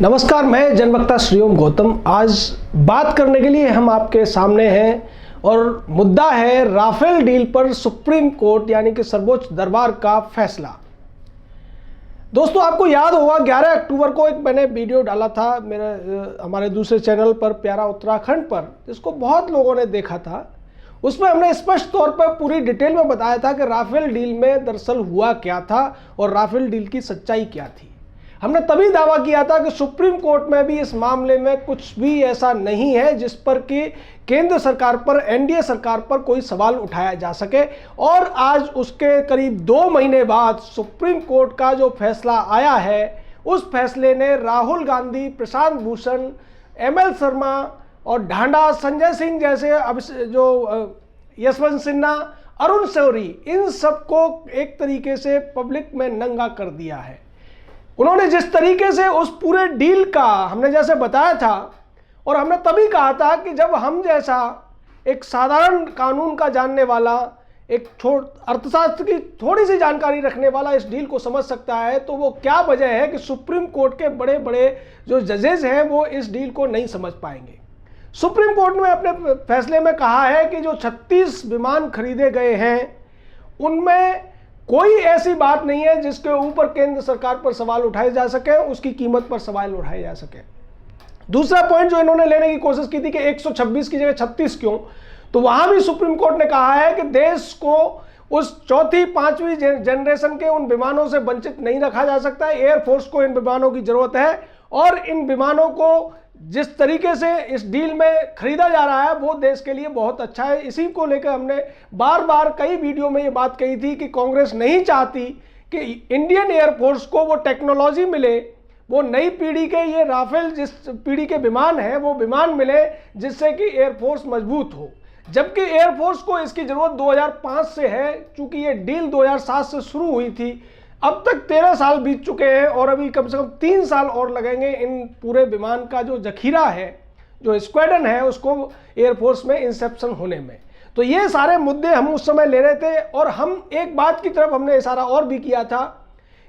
नमस्कार, मैं जनवक्ता श्रीओम गौतम। आज बात करने के लिए हम आपके सामने हैं और मुद्दा है राफेल डील पर सुप्रीम कोर्ट यानी कि सर्वोच्च दरबार का फैसला। दोस्तों, आपको याद होगा 11 अक्टूबर को एक मैंने वीडियो डाला था हमारे दूसरे चैनल पर प्यारा उत्तराखंड पर, जिसको बहुत लोगों ने देखा था। उसमें हमने स्पष्ट तौर पर पूरी डिटेल में बताया था कि राफेल डील में दरअसल हुआ क्या था और राफेल डील की सच्चाई क्या थी। हमने तभी दावा किया था कि सुप्रीम कोर्ट में भी इस मामले में कुछ भी ऐसा नहीं है जिस पर कि केंद्र सरकार पर, एनडीए सरकार पर कोई सवाल उठाया जा सके। और आज उसके करीब 2 महीने बाद सुप्रीम कोर्ट का जो फैसला आया है, उस फैसले ने राहुल गांधी, प्रशांत भूषण, एमएल शर्मा और ढांडा, संजय सिंह जैसे यशवंत सिन्हा, अरुण शौरी, इन सबको एक तरीके से पब्लिक में नंगा कर दिया है। उन्होंने जिस तरीके से उस पूरे डील का हमने जैसे बताया था, और हमने तभी कहा था कि जब हम जैसा एक साधारण कानून का जानने वाला, एक अर्थशास्त्र की थोड़ी सी जानकारी रखने वाला इस डील को समझ सकता है, तो वो क्या वजह है कि सुप्रीम कोर्ट के बड़े बड़े जो जजेस हैं वो इस डील को नहीं समझ पाएंगे। सुप्रीम कोर्ट ने अपने फैसले में कहा है कि जो 36 विमान खरीदे गए हैं उनमें कोई ऐसी बात नहीं है जिसके ऊपर केंद्र सरकार पर सवाल उठाए जा सके, उसकी कीमत पर सवाल उठाए जा सके। दूसरा पॉइंट जो इन्होंने लेने की कोशिश की थी कि 126 की जगह 36 क्यों, तो वहां भी सुप्रीम कोर्ट ने कहा है कि देश को उस चौथी पांचवी जनरेशन के उन विमानों से वंचित नहीं रखा जा सकता है। एयरफोर्स को इन विमानों की जरूरत है और इन विमानों को जिस तरीके से इस डील में खरीदा जा रहा है वो देश के लिए बहुत अच्छा है। इसी को लेकर हमने बार बार कई वीडियो में ये बात कही थी कि कांग्रेस नहीं चाहती कि इंडियन एयरफोर्स को वो टेक्नोलॉजी मिले, वो नई पीढ़ी के ये राफेल जिस पीढ़ी के विमान हैं वो विमान मिले जिससे कि एयरफोर्स मजबूत हो। जबकि एयरफोर्स को इसकी जरूरत 2005 से है, चूंकि ये डील 2007 से शुरू हुई थी। अब तक 13 साल बीत चुके हैं और अभी कम से कम 3 साल और लगेंगे इन पूरे विमान का जो जखीरा है, जो स्क्वाड्रन है, उसको एयरफोर्स में इंसेप्शन होने में। तो ये सारे मुद्दे हम उस समय ले रहे थे और हम एक बात की तरफ हमने इशारा और भी किया था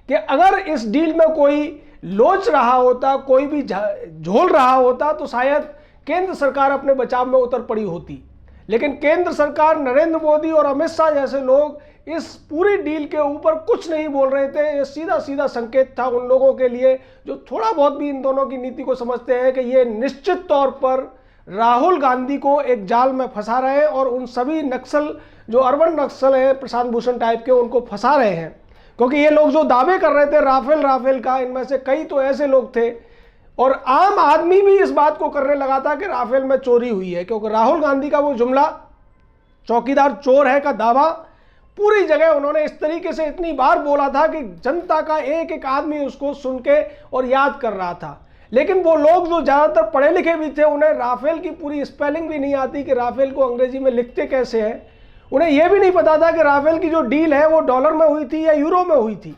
कि अगर इस डील में कोई लोच रहा होता, कोई भी झोल रहा होता, तो शायद केंद्र सरकार अपने बचाव में उतर पड़ी होती। लेकिन केंद्र सरकार, नरेंद्र मोदी और अमित शाह जैसे लोग इस पूरी डील के ऊपर कुछ नहीं बोल रहे थे। ये सीधा सीधा संकेत था उन लोगों के लिए जो थोड़ा बहुत भी इन दोनों की नीति को समझते हैं कि ये निश्चित तौर पर राहुल गांधी को एक जाल में फंसा रहे हैं और उन सभी नक्सल जो अर्बन नक्सल हैं, प्रशांत भूषण टाइप के, उनको फंसा रहे हैं। क्योंकि ये लोग जो दावे कर रहे थे राफेल का, इनमें से कई तो ऐसे लोग थे और आम आदमी भी इस बात को करने लगा था कि राफेल में चोरी हुई है। क्योंकि राहुल गांधी का वो जुमला चौकीदार चोर है का दावा पूरी जगह उन्होंने इस तरीके से इतनी बार बोला था कि जनता का एक एक आदमी उसको सुन के और याद कर रहा था। लेकिन वो लोग जो ज़्यादातर पढ़े लिखे भी थे, उन्हें राफेल की पूरी स्पेलिंग भी नहीं आती कि राफेल को अंग्रेजी में लिखते कैसे हैं। उन्हें यह भी नहीं पता था कि राफेल की जो डील है वो डॉलर में हुई थी या यूरो में हुई थी।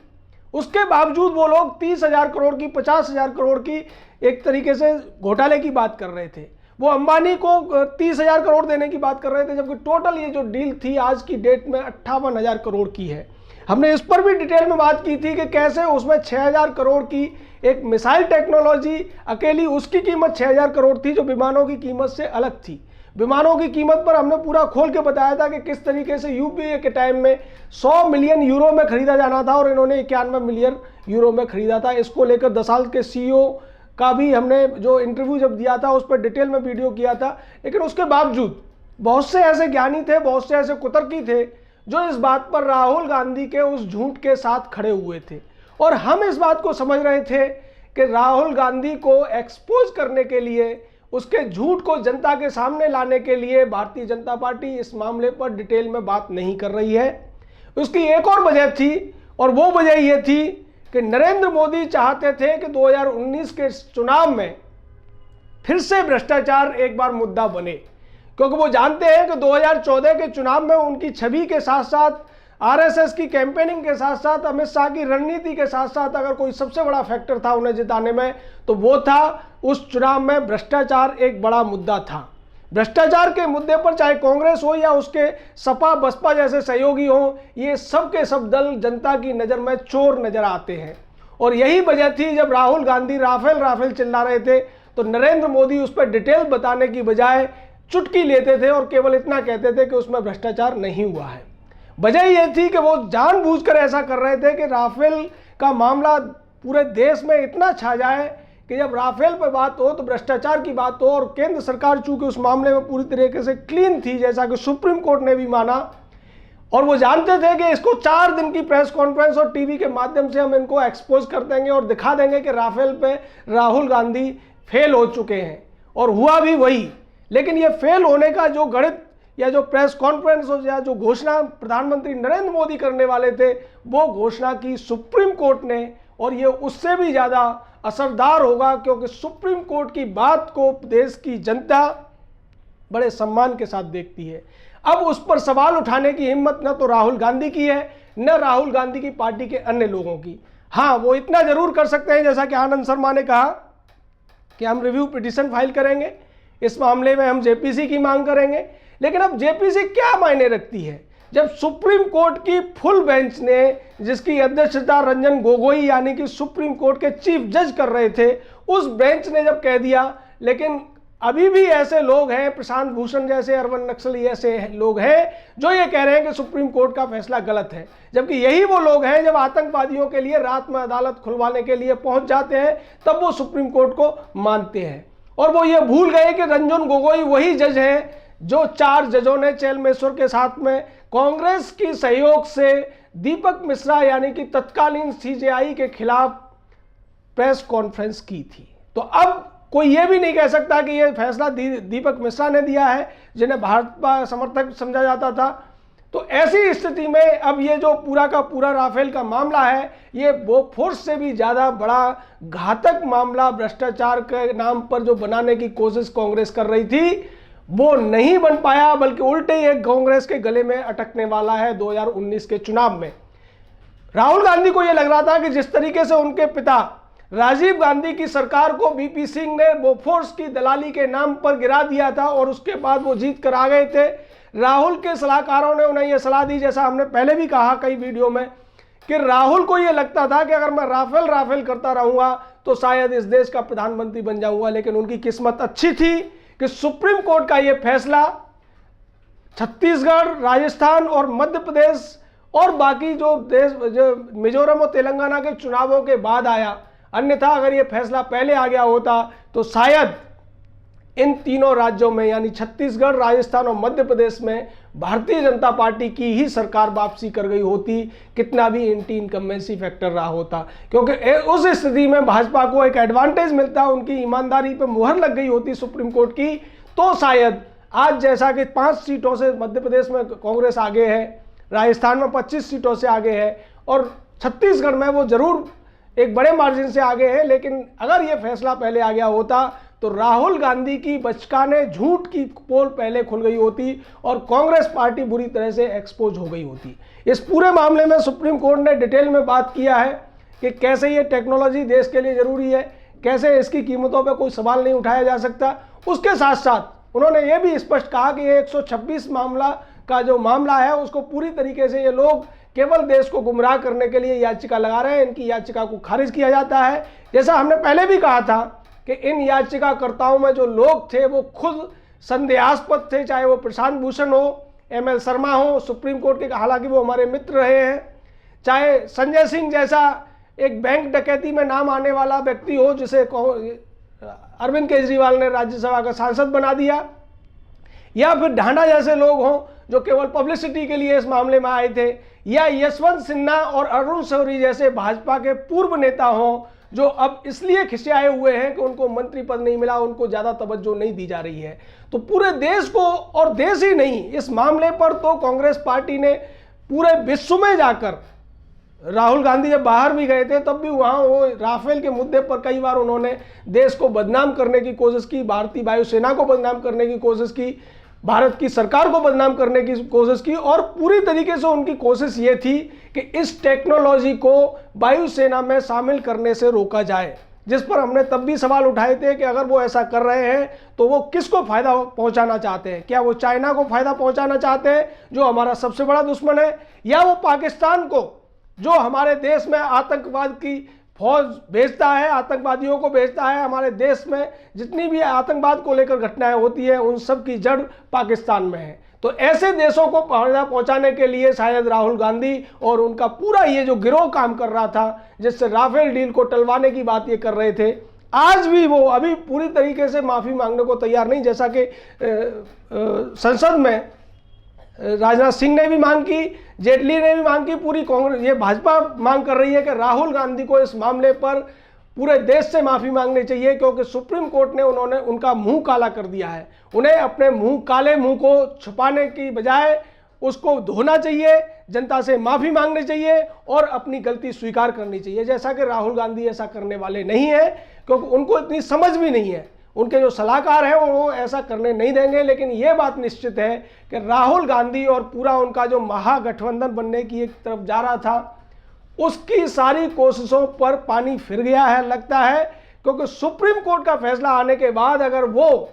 उसके बावजूद वो लोग 30,000 करोड़ की, 50,000 करोड़ की एक तरीके से घोटाले की बात कर रहे थे। वो अंबानी को 30,000 करोड़ देने की बात कर रहे थे, जबकि टोटल ये जो डील थी आज की डेट में 58,000 करोड़ की है। हमने इस पर भी डिटेल में बात की थी कि कैसे उसमें 6,000 करोड़ की एक मिसाइल टेक्नोलॉजी, अकेली उसकी कीमत 6,000 करोड़ थी जो विमानों की कीमत से अलग थी। विमानों की कीमत पर हमने पूरा खोल के बताया था कि किस तरीके से यूपीए के टाइम में 100 मिलियन यूरो में खरीदा जाना था और इन्होंने 91 मिलियन यूरो में खरीदा था। इसको लेकर 10 साल के सीईओ का भी हमने जो इंटरव्यू जब दिया था उस पर डिटेल में वीडियो किया था। लेकिन उसके बावजूद बहुत से ऐसे ज्ञानी थे, बहुत से ऐसे कुतर्की थे जो इस बात पर राहुल गांधी के उस झूठ के साथ खड़े हुए थे। और हम इस बात को समझ रहे थे कि राहुल गांधी को एक्सपोज करने के लिए, उसके झूठ को जनता के सामने लाने के लिए भारतीय जनता पार्टी इस मामले पर डिटेल में बात नहीं कर रही है। उसकी एक और वजह थी और वो वजह ये थी कि नरेंद्र मोदी चाहते थे कि 2019 के चुनाव में फिर से भ्रष्टाचार एक बार मुद्दा बने। क्योंकि वो जानते हैं कि 2014 के चुनाव में उनकी छवि के साथ साथ, आरएसएस की कैंपेनिंग के साथ साथ, अमित शाह की रणनीति के साथ साथ अगर कोई सबसे बड़ा फैक्टर था उन्हें जिताने में, तो वो था उस चुनाव में भ्रष्टाचार एक बड़ा मुद्दा था। भ्रष्टाचार के मुद्दे पर चाहे कांग्रेस हो या उसके सपा बसपा जैसे सहयोगी हो, ये सब के सब दल जनता की नज़र में चोर नजर आते हैं। और यही वजह थी जब राहुल गांधी राफेल राफेल चिल्ला रहे थे तो नरेंद्र मोदी उस पर डिटेल बताने की बजाय चुटकी लेते थे और केवल इतना कहते थे कि उसमें भ्रष्टाचार नहीं हुआ है। वजह यह थी कि वो जानबूझकर ऐसा कर रहे थे कि राफेल का मामला पूरे देश में इतना छा जाए कि जब राफेल पर बात हो तो भ्रष्टाचार की बात हो। और केंद्र सरकार चूंकि उस मामले में पूरी तरीके से क्लीन थी, जैसा कि सुप्रीम कोर्ट ने भी माना, और वो जानते थे कि इसको 4 दिन की प्रेस कॉन्फ्रेंस और टीवी के माध्यम से हम इनको एक्सपोज कर देंगे और दिखा देंगे कि राफेल पे राहुल गांधी फेल हो चुके हैं, और हुआ भी वही। लेकिन ये फेल होने का जो गणित या जो प्रेस कॉन्फ्रेंस हो या जो घोषणा प्रधानमंत्री नरेंद्र मोदी करने वाले थे, वो घोषणा की सुप्रीम कोर्ट ने, और ये उससे भी ज़्यादा असरदार होगा क्योंकि सुप्रीम कोर्ट की बात को देश की जनता बड़े सम्मान के साथ देखती है। अब उस पर सवाल उठाने की हिम्मत न तो राहुल गांधी की है, न राहुल गांधी की पार्टी के अन्य लोगों की। हाँ, वो इतना जरूर कर सकते हैं, जैसा कि आनंद शर्मा ने कहा कि हम रिव्यू पिटीशन फाइल करेंगे, इस मामले में हम जेपीसी की मांग करेंगे। लेकिन अब जेपीसी क्या मायने रखती है जब सुप्रीम कोर्ट की फुल बेंच ने, जिसकी अध्यक्षता रंजन गोगोई यानी कि सुप्रीम कोर्ट के चीफ जज कर रहे थे, उस बेंच ने जब कह दिया। लेकिन अभी भी ऐसे लोग हैं, प्रशांत भूषण जैसे, अरविंद नक्सली ऐसे लोग हैं जो ये कह रहे हैं कि सुप्रीम कोर्ट का फैसला गलत है, जबकि यही वो लोग हैं जब आतंकवादियों के लिए रात में अदालत खुलवाने के लिए पहुंच जाते हैं तब वो सुप्रीम कोर्ट को मानते हैं। और वो ये भूल गए कि रंजन गोगोई वही जज हैं जो 4 जजों ने चेलमेश्वर के साथ में कांग्रेस की सहयोग से दीपक मिश्रा यानी कि तत्कालीन सीजेआई के खिलाफ प्रेस कॉन्फ्रेंस की थी। तो अब कोई ये भी नहीं कह सकता कि ये फैसला दीपक मिश्रा ने दिया है, जिन्हें भाजपा समर्थक समझा जाता था। तो ऐसी स्थिति में अब ये जो पूरा का पूरा राफेल का मामला है, ये बोफोर्स से भी ज़्यादा बड़ा घातक मामला भ्रष्टाचार के नाम पर जो बनाने की कोशिश कांग्रेस कर रही थी, वो नहीं बन पाया, बल्कि उल्टे ही एक कांग्रेस के गले में अटकने वाला है 2019 के चुनाव में। राहुल गांधी को यह लग रहा था कि जिस तरीके से उनके पिता राजीव गांधी की सरकार को वीपी सिंह ने बोफोर्स की दलाली के नाम पर गिरा दिया था और उसके बाद वो जीत कर आ गए थे, राहुल के सलाहकारों ने उन्हें यह सलाह दी, जैसा हमने पहले भी कहा कई वीडियो में, कि राहुल को यह लगता था कि अगर मैं राफेल राफेल करता रहूंगा तो शायद इस देश का प्रधानमंत्री बन जाऊंगा। लेकिन उनकी किस्मत अच्छी थी कि सुप्रीम कोर्ट का यह फैसला छत्तीसगढ़, राजस्थान और मध्य प्रदेश और बाकी जो मिजोरम और तेलंगाना के चुनावों के बाद आया। अन्यथा अगर यह फैसला पहले आ गया होता तो शायद इन तीनों राज्यों में यानी छत्तीसगढ़, राजस्थान और मध्य प्रदेश में भारतीय जनता पार्टी की ही सरकार वापसी कर गई होती, कितना भी एंटी इनकम्बेंसी फैक्टर रहा होता। क्योंकि उस स्थिति में भाजपा को एक एडवांटेज मिलता, उनकी ईमानदारी पर मुहर लग गई होती सुप्रीम कोर्ट की, तो शायद आज जैसा कि 5 सीटों से मध्य प्रदेश में कांग्रेस आगे है, राजस्थान में 25 सीटों से आगे है और छत्तीसगढ़ में वो जरूर एक बड़े मार्जिन से आगे है। लेकिन अगर ये फैसला पहले आ गया होता तो राहुल गांधी की बचकाने झूठ की पोल पहले खुल गई होती और कांग्रेस पार्टी बुरी तरह से एक्सपोज हो गई होती। इस पूरे मामले में सुप्रीम कोर्ट ने डिटेल में बात किया है कि कैसे ये टेक्नोलॉजी देश के लिए जरूरी है, कैसे इसकी कीमतों पर कोई सवाल नहीं उठाया जा सकता। उसके साथ साथ उन्होंने ये भी स्पष्ट कहा कि ये 126 मामला का जो मामला है उसको पूरी तरीके से ये लोग केवल देश को गुमराह करने के लिए याचिका लगा रहे हैं, इनकी याचिका को खारिज किया जाता है। जैसा हमने पहले भी कहा था कि इन याचिकाकर्ताओं में जो लोग थे वो खुद संदेहास्पद थे, चाहे वो प्रशांत भूषण हो, ML शर्मा हो, सुप्रीम कोर्ट के, हालांकि वो हमारे मित्र रहे हैं, चाहे संजय सिंह जैसा एक बैंक डकैती में नाम आने वाला व्यक्ति हो जिसे अरविंद केजरीवाल ने राज्यसभा का सांसद बना दिया, या फिर ढांडा जैसे लोग हों जो केवल पब्लिसिटी के लिए इस मामले में आए थे, या यशवंत सिन्हा और अरुण शौरी जैसे भाजपा के पूर्व नेता हों जो अब इसलिए खिसियाए हुए हैं कि उनको मंत्री पद नहीं मिला, उनको ज़्यादा तवज्जो नहीं दी जा रही है। तो पूरे देश को, और देश ही नहीं, इस मामले पर तो कांग्रेस पार्टी ने पूरे विश्व में जाकर, राहुल गांधी जब बाहर भी गए थे तब भी वहाँ वो राफेल के मुद्दे पर कई बार उन्होंने देश को बदनाम करने की कोशिश की, भारतीय वायुसेना को बदनाम करने की कोशिश की, भारत की सरकार को बदनाम करने की कोशिश की, और पूरी तरीके से उनकी कोशिश ये थी कि इस टेक्नोलॉजी को वायुसेना में शामिल करने से रोका जाए, जिस पर हमने तब भी सवाल उठाए थे कि अगर वो ऐसा कर रहे हैं तो वो किसको फायदा पहुंचाना चाहते हैं। क्या वो चाइना को फायदा पहुंचाना चाहते हैं जो हमारा सबसे बड़ा दुश्मन है, या वो पाकिस्तान को जो हमारे देश में आतंकवाद की फौज भेजता है, आतंकवादियों को भेजता है। हमारे देश में जितनी भी आतंकवाद को लेकर घटनाएं होती है उन सब की जड़ पाकिस्तान में है। तो ऐसे देशों को फायदा पहुंचाने के लिए शायद राहुल गांधी और उनका पूरा ये जो गिरोह काम कर रहा था, जिससे राफेल डील को टलवाने की बात ये कर रहे थे, आज भी वो अभी पूरी तरीके से माफ़ी मांगने को तैयार नहीं। जैसा कि संसद में राजनाथ सिंह ने भी मांग की, जेटली ने भी मांग की, पूरी कांग्रेस, ये भाजपा मांग कर रही है कि राहुल गांधी को इस मामले पर पूरे देश से माफ़ी मांगनी चाहिए, क्योंकि सुप्रीम कोर्ट ने उनका मुंह काला कर दिया है। उन्हें अपने काले मुंह को छुपाने की बजाय उसको धोना चाहिए, जनता से माफ़ी मांगनी चाहिए और अपनी गलती स्वीकार करनी चाहिए। जैसा कि राहुल गांधी ऐसा करने वाले नहीं है, क्योंकि उनको इतनी समझ भी नहीं है। उनके जो सलाहकार हैं वो ऐसा करने नहीं देंगे। लेकिन ये बात निश्चित है कि राहुल गांधी और पूरा उनका जो महागठबंधन बनने की एक तरफ जा रहा था, उसकी सारी कोशिशों पर पानी फिर गया है लगता है, क्योंकि सुप्रीम कोर्ट का फैसला आने के बाद अगर वो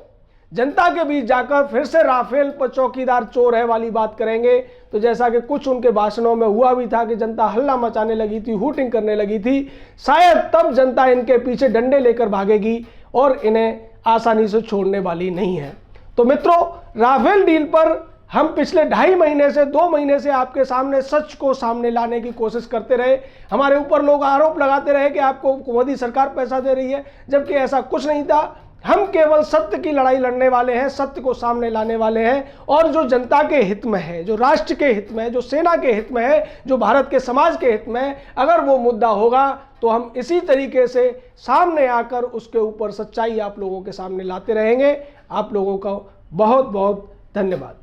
जनता के बीच जाकर फिर से राफेल पर चौकीदार चोर है वाली बात करेंगे, तो जैसा कि कुछ उनके भाषणों में हुआ भी था कि जनता हल्ला मचाने लगी थी, हूटिंग करने लगी थी, शायद तब जनता इनके पीछे डंडे लेकर भागेगी और इन्हें आसानी से छोड़ने वाली नहीं है। तो मित्रों, राफेल डील पर हम पिछले 2.5 महीने से 2 महीने से आपके सामने सच को सामने लाने की कोशिश करते रहे। हमारे ऊपर लोग आरोप लगाते रहे कि आपको मोदी सरकार पैसा दे रही है, जबकि ऐसा कुछ नहीं था। हम केवल सत्य की लड़ाई लड़ने वाले हैं, सत्य को सामने लाने वाले हैं, और जो जनता के हित में है, जो राष्ट्र के हित में है, जो सेना के हित में है, जो भारत के समाज के हित में है, अगर वो मुद्दा होगा तो हम इसी तरीके से सामने आकर उसके ऊपर सच्चाई आप लोगों के सामने लाते रहेंगे। आप लोगों का बहुत बहुत धन्यवाद।